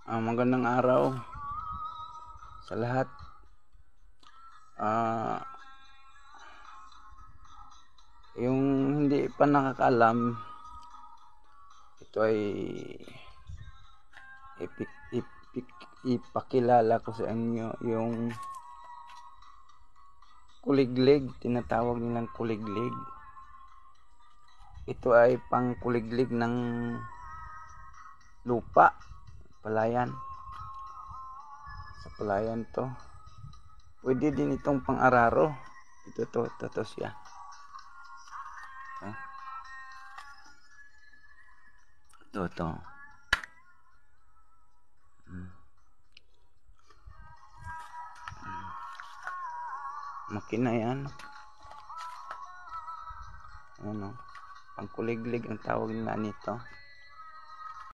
Magandang araw sa lahat. Yung hindi pa nakakaalam, ito ay ipakilala ko sa inyo yung kuliglig. Tinatawag nilang kuliglig. Ito ay pang kuliglig ng lupa, palayan. Sa palayan to. Pwede din itong pang-araro. Ito siya. Ito. Makina yan. Ano? Pangkuliglig ang tawag nila nito.